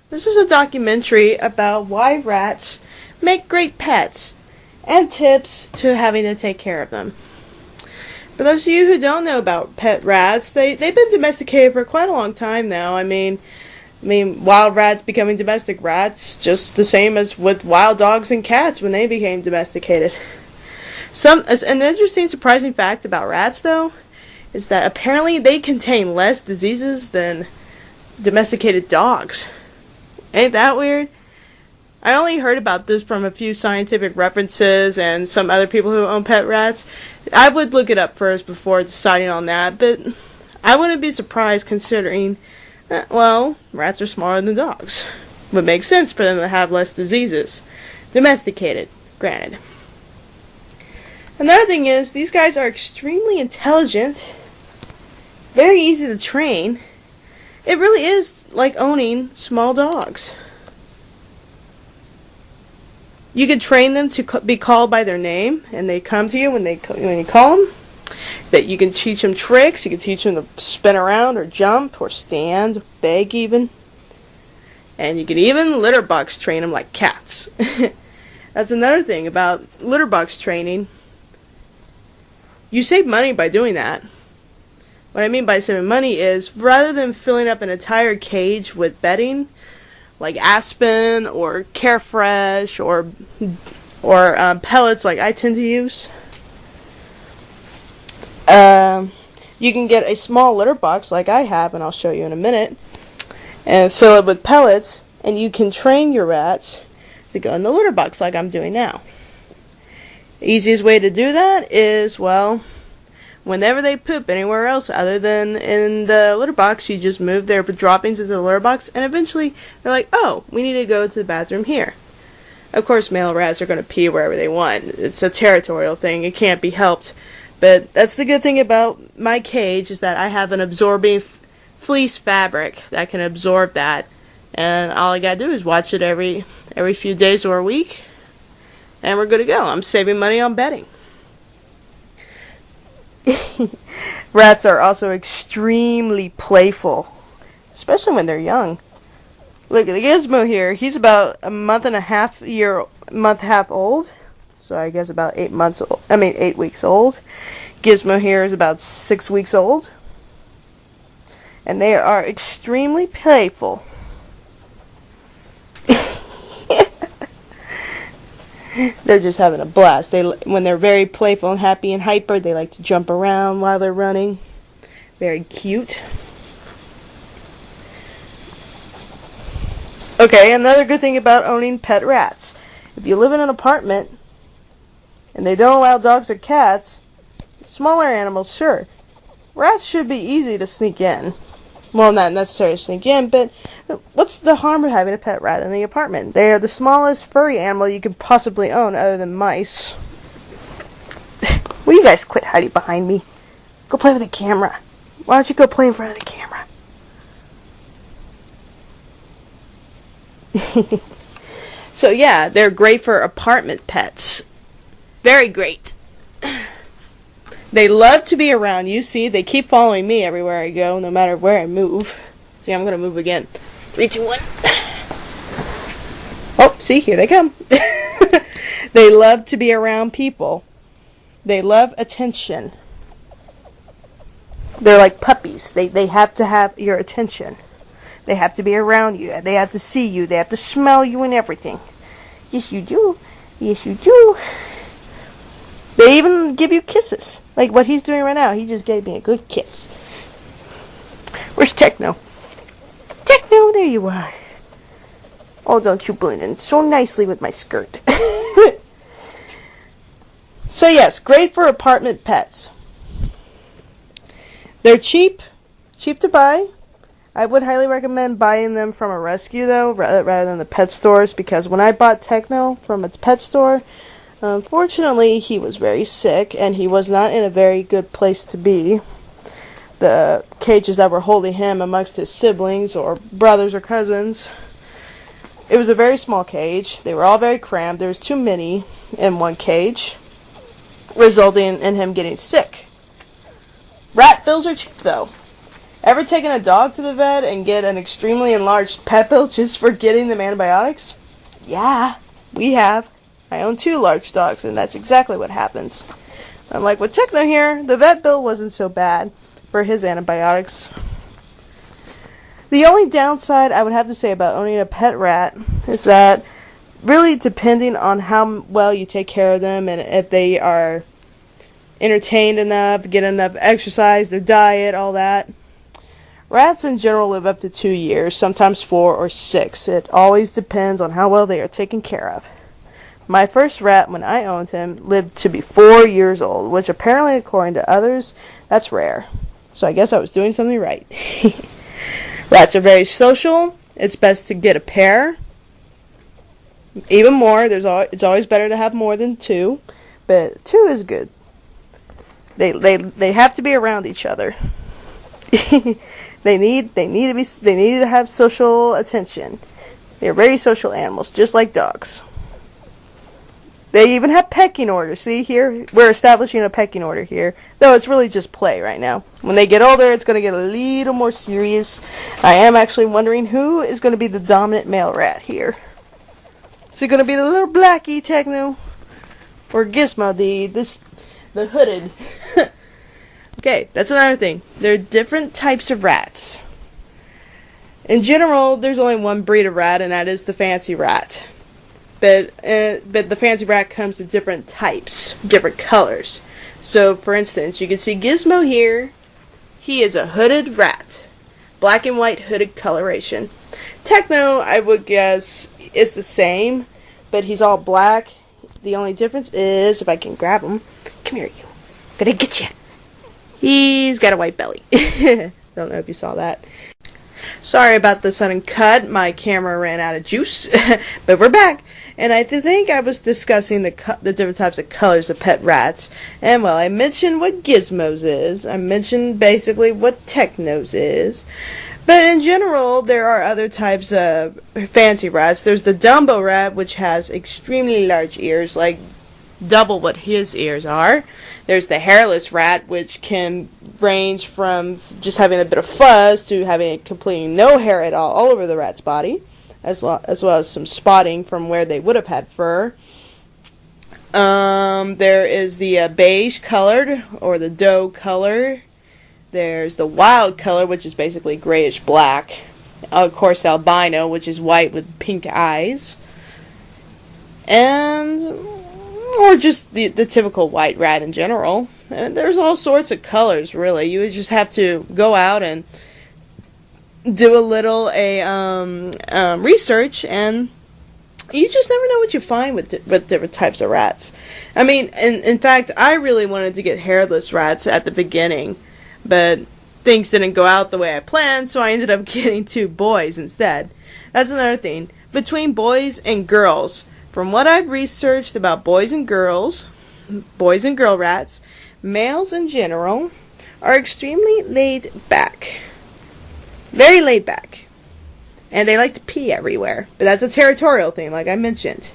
This is a documentary about why rats make great pets and tips to having to take care of them. For those of you who don't know about pet rats, they've been domesticated for quite a long time now. I mean, wild rats becoming domestic rats, just the same as with wild dogs and cats when they became domesticated. An interesting, surprising fact about rats, though, is that apparently they contain less diseases than domesticated dogs. Ain't that weird? I only heard about this from a few scientific references and some other people who own pet rats. I would look it up first before deciding on that, but I wouldn't be surprised considering that, well, rats are smaller than dogs. Would make sense for them to have less diseases. Domesticated, granted. Another thing is, these guys are extremely intelligent, very easy to train. It really is like owning small dogs. You can train them to be called by their name, and they come to you when you call them. That you can teach them tricks. You can teach them to spin around or jump or stand, beg even. And you can even litter box train them like cats. That's another thing about litter box training. You save money by doing that. What I mean by saving money is, rather than filling up an entire cage with bedding, like Aspen or Carefresh or pellets like I tend to use, you can get a small litter box like I have, and I'll show you in a minute, and fill it with pellets, and you can train your rats to go in the litter box like I'm doing now. The easiest way to do that is, well, whenever they poop anywhere else other than in the litter box, you just move their droppings into the litter box, and eventually they're like, oh, we need to go to the bathroom here. Of course, male rats are going to pee wherever they want. It's a territorial thing. It can't be helped. But that's the good thing about my cage, is that I have an absorbing fleece fabric that can absorb that. And all I gotta do is watch it every few days or a week, and we're good to go. I'm saving money on bedding. Rats are also extremely playful, especially when they're young. Look at the Gizmo here. He's about a month and a half old. So I guess about 8 weeks old. Gizmo here is about 6 weeks old. And they are extremely playful. They're just having a blast. When they're very playful and happy and hyper, they like to jump around while they're running. Very cute. Okay, another good thing about owning pet rats. If you live in an apartment and they don't allow dogs or cats, smaller animals, sure. Rats should be easy to sneak in. Well, not necessarily sneak in, but what's the harm of having a pet rat in the apartment? They are the smallest furry animal you could possibly own other than mice. Will you guys quit hiding behind me? Go play with the camera. Why don't you go play in front of the camera? So yeah, they're great for apartment pets. Very great. They love to be around you. See, they keep following me everywhere I go, no matter where I move. See, I'm going to move again. 3, 2, 1. Oh, see, here they come. They love to be around people. They love attention. They're like puppies. They have to have your attention. They have to be around you. They have to see you. They have to smell you and everything. Yes, you do. Yes, you do. They even give you kisses. Like what he's doing right now. He just gave me a good kiss. Where's Techno? Techno, there you are. Oh, don't you blend in so nicely with my skirt. So yes, great for apartment pets. They're cheap to buy. I would highly recommend buying them from a rescue, though, rather than the pet stores, because when I bought Techno from its pet store, unfortunately, he was very sick, and he was not in a very good place to be. The cages that were holding him amongst his siblings, or brothers or cousins, it was a very small cage. They were all very crammed. There was too many in one cage, resulting in him getting sick. Rat bills are cheap, though. Ever taken a dog to the vet and get an extremely enlarged pet bill just for getting them antibiotics? Yeah, we have. I own 2 large dogs, and that's exactly what happens. Unlike with Techno here, the vet bill wasn't so bad for his antibiotics. The only downside I would have to say about owning a pet rat is that really depending on how well you take care of them and if they are entertained enough, get enough exercise, their diet, all that. Rats in general live up to 2 years, sometimes 4 or 6. It always depends on how well they are taken care of. My first rat, when I owned him, lived to be 4 years old, which apparently, according to others, that's rare. So I guess I was doing something right. Rats are very social. It's best to get a pair. Even more. It's always better to have more than 2, but 2 is good. They have to be around each other. They need to have social attention. They're very social animals, just like dogs. They even have pecking orders. See here, we're establishing a pecking order here, though it's really just play right now. When they get older, it's going to get a little more serious. I am actually wondering who is going to be the dominant male rat here. Is it going to be the little blackie Techno, or Gizmo, the hooded? Okay, that's another thing. There are different types of rats. In general, there's only one breed of rat, and that is the fancy rat. But the fancy rat comes in different types, different colors. So, for instance, you can see Gizmo here. He is a hooded rat. Black and white hooded coloration. Techno, I would guess, is the same, but he's all black. The only difference is, if I can grab him. Come here, you. Gonna get you. He's got a white belly. Don't know if you saw that. Sorry about the sudden cut. My camera ran out of juice. But we're back. And I think I was discussing the different types of colors of pet rats. And, well, I mentioned what Gizmo's is. I mentioned basically what Techno's is. But in general, there are other types of fancy rats. There's the Dumbo rat, which has extremely large ears, like double what his ears are. There's the hairless rat, which can range from just having a bit of fuzz to having completely no hair at all over the rat's body, as well as some spotting from where they would have had fur. There is the beige colored, or the doe color. There's the wild color, which is basically grayish black. Of course, albino, which is white with pink eyes. Or just the typical white rat in general. And there's all sorts of colors, really. You would just have to go out and do a little research, and you just never know what you find with different types of rats. I mean, in fact, I really wanted to get hairless rats at the beginning, but things didn't go out the way I planned, so I ended up getting 2 boys instead. That's another thing. Between boys and girls, from what I've researched about boys and girl rats, males in general are extremely laid back. Very laid back. And they like to pee everywhere. But that's a territorial thing, like I mentioned.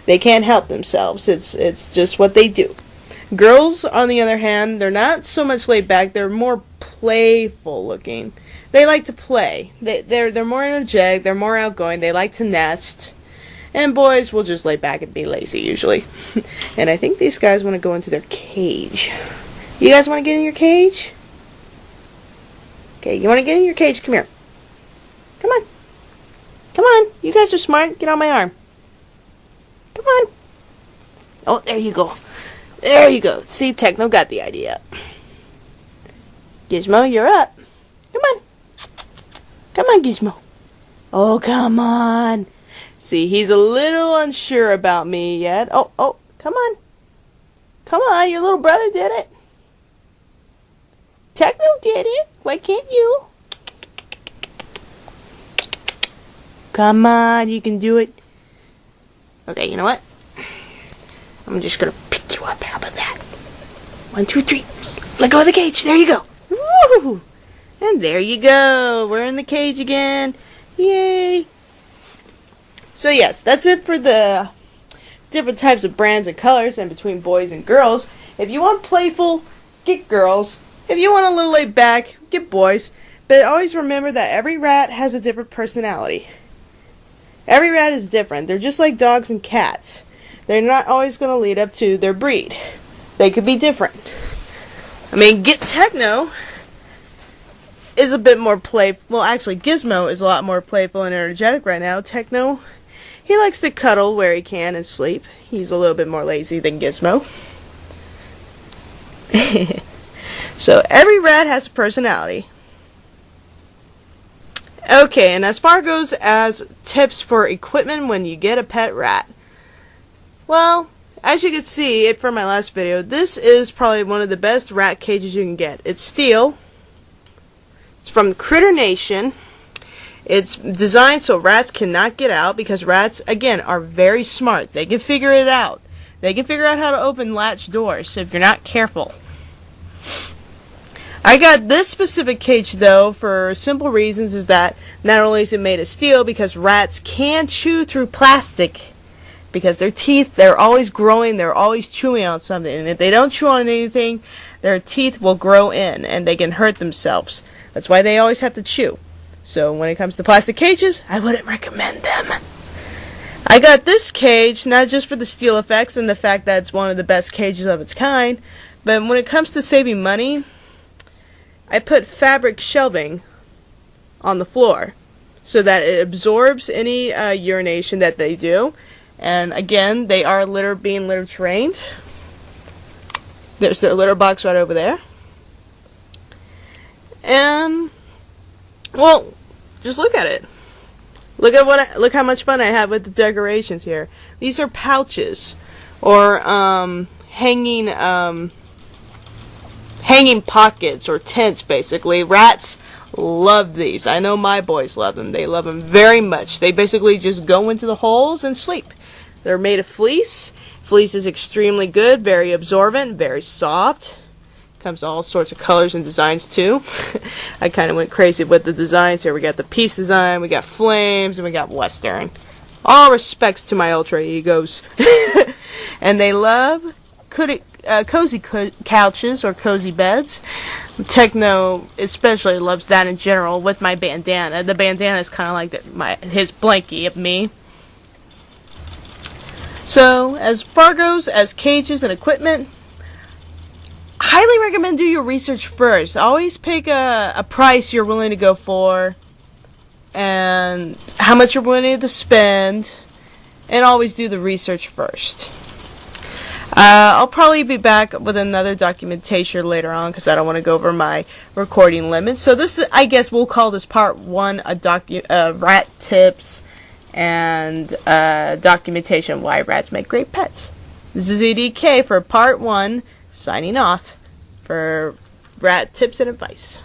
They can't help themselves. It's just what they do. Girls, on the other hand, they're not so much laid back. They're more playful looking. They like to play. They're more energetic. They're more outgoing. They like to nest. And boys will just lay back and be lazy, usually. And I think these guys want to go into their cage. You guys want to get in your cage? Okay, you want to get in your cage? Come here. Come on. Come on. You guys are smart. Get on my arm. Come on. Oh, there you go. There you go. See, Techno got the idea. Gizmo, you're up. Come on. Come on, Gizmo. Oh, come on. See, he's a little unsure about me yet. Oh, come on. Come on, your little brother did it. Techno did it. Why can't you? Come on, you can do it. Okay, you know what? I'm just gonna pick you up. How about that? 1, 2, 3. Let go of the cage. There you go. Woo! And there you go. We're in the cage again. Yay! So yes, that's it for the different types of brands and colors and between boys and girls. If you want playful, get girls. If you want a little laid back, get boys. But always remember that every rat has a different personality. Every rat is different. They're just like dogs and cats. They're not always going to lead up to their breed. They could be different. I mean, Techno is a bit more playful. Well, actually, Gizmo is a lot more playful and energetic right now. Techno, he likes to cuddle where he can and sleep. He's a little bit more lazy than Gizmo. So, every rat has a personality. Okay, and as far goes as tips for equipment when you get a pet rat. Well, as you can see from my last video, this is probably one of the best rat cages you can get. It's steel. It's from Critter Nation. It's designed so rats cannot get out because rats, again, are very smart. They can figure it out. They can figure out how to open latch doors if you're not careful. I got this specific cage though for simple reasons, is that not only is it made of steel, because rats can chew through plastic because their teeth, they're always growing, they're always chewing on something, and if they don't chew on anything, their teeth will grow in and they can hurt themselves. That's why they always have to chew. So when it comes to plastic cages, I wouldn't recommend them. I got this cage not just for the steel effects and the fact that it's one of the best cages of its kind, but when it comes to saving money, I put fabric shelving on the floor so that it absorbs any urination that they do. And again, they are being litter trained. There's their litter box right over there. And well, just look at it. Look how much fun I have with the decorations here. These are pouches or hanging pockets or tents, basically. Rats love these. I know my boys love them. They love them very much. They basically just go into the holes and sleep. They're made of fleece. Fleece is extremely good, very absorbent, very soft. Comes in all sorts of colors and designs too. I kind of went crazy with the designs here. We got the peace design, we got flames, and we got western. All respects to my ultra egos. And they love cozy couches or cozy beds. Techno especially loves that in general with my bandana. The bandana is kind of like his blankie of me. So, as far goes as cages and equipment, highly recommend do your research first. Always pick a price you're willing to go for and how much you're willing to spend, and always do the research first. I'll probably be back with another documentation later on because I don't want to go over my recording limit. So this, I guess we'll call this part 1 rat tips and documentation why rats make great pets. This is EDK for part 1, signing off for rat tips and advice.